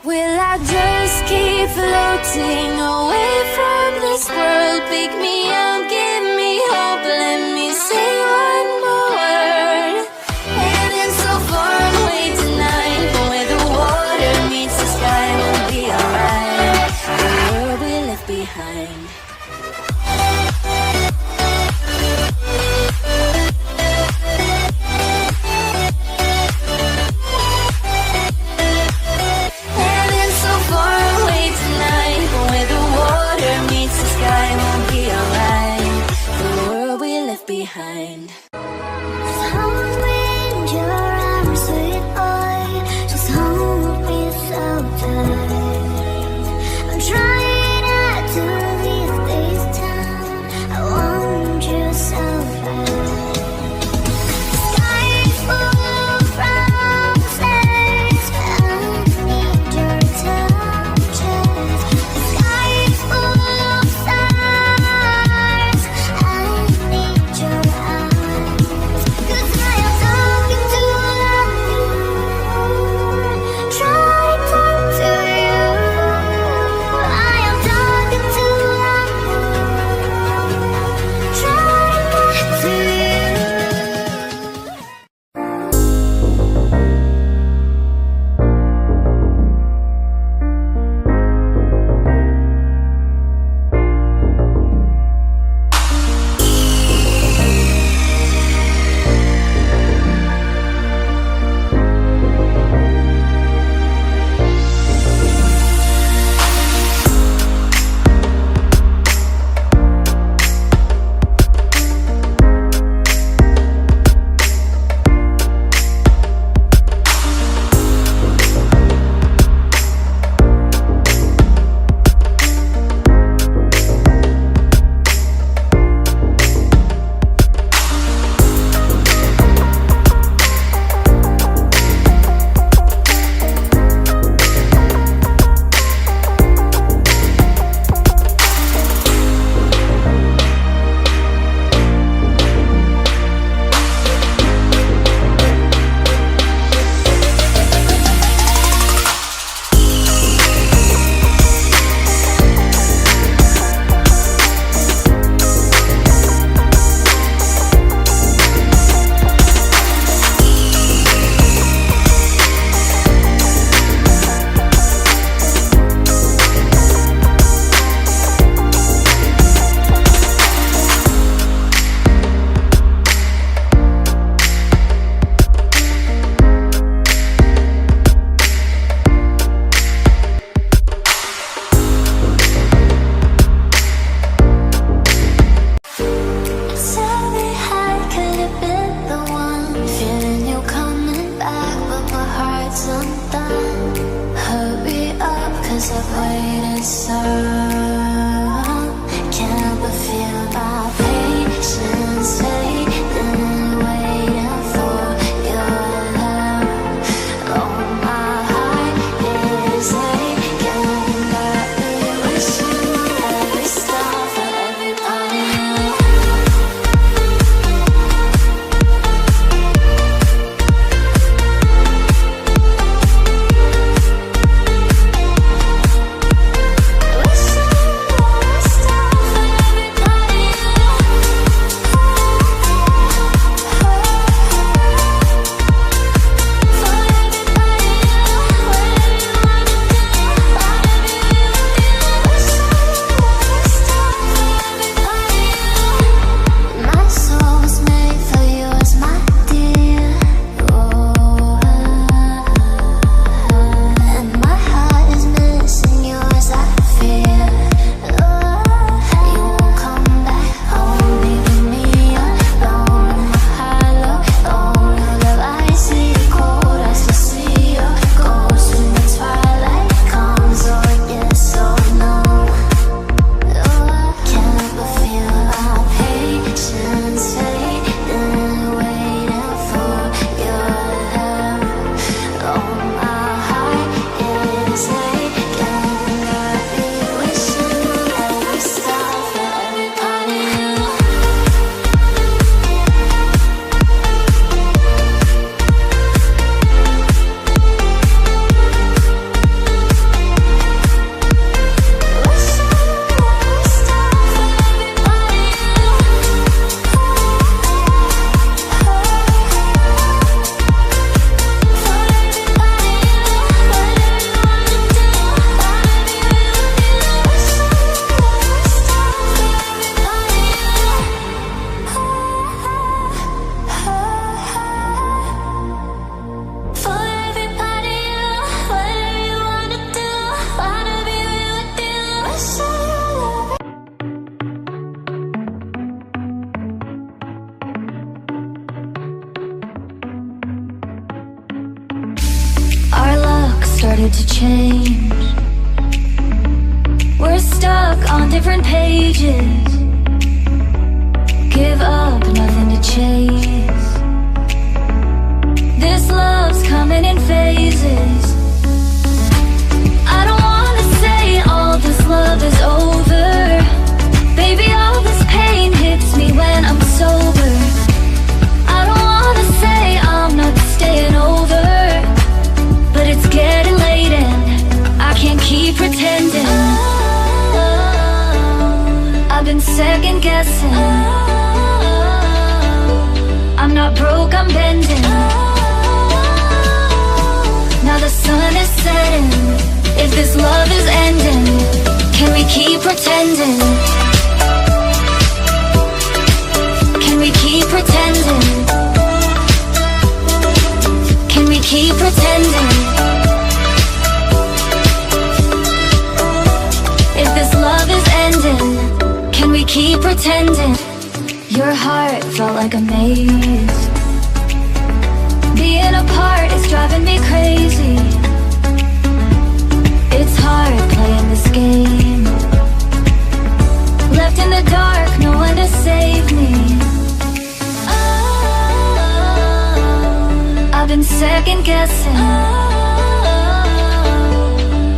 Will I just keep floating away from this world? Pick me up, give me hope, let me say one more word. Heading so far away tonight, but where the water meets the sky will be alright. The world we left behind. Heading so far away tonight, but where the water meets the sky won't be alright. The world we left behind. Just hold me in your arms, sweet boy. Just hold me so tight. I'm trying not to leave this town. I want you so bad. The sky is full of roses. I need your touches. The sky is full of stars. I need your eyes. 'Cause I am talking to love you. Try talk to you. started to change. We're stuck on different pages. Give up, nothing to chase. This love's coming in phases. I don't wanna say all this love is over. Baby, all this pain hits me when I'm sober. I don't wanna say I'm not staying over, but it's getting late and I can't keep pretending. I've been second guessing. I'm not broke, I'm bending. Now the sun is setting. If this love is ending, can we keep pretending? Can we keep pretending? Can we keep pretending? If this love is ending, can we keep pretending? Your heart felt like a maze. Being apart is driving me crazy. It's hard playing this game. Left in the dark, no one to save me. I've been second guessing.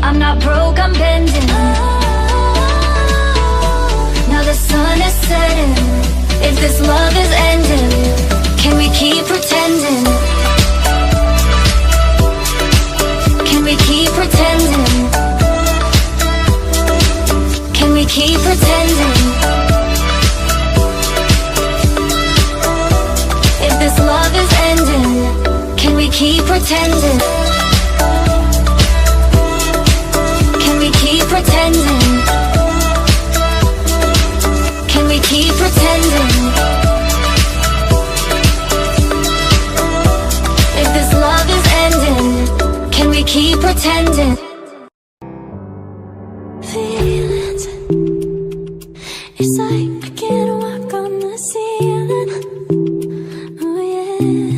I'm not broke, I'm bending. Now the sun is setting. If this love is ending, can we keep pretending? Can we keep pretending? Can we keep pretending? If this love is ending, can we keep pretending? Can we keep pretending? Can we keep pretending? If this love is ending, can we keep pretending? Feelings, it's like I can't walk on the ceiling. Oh yeah.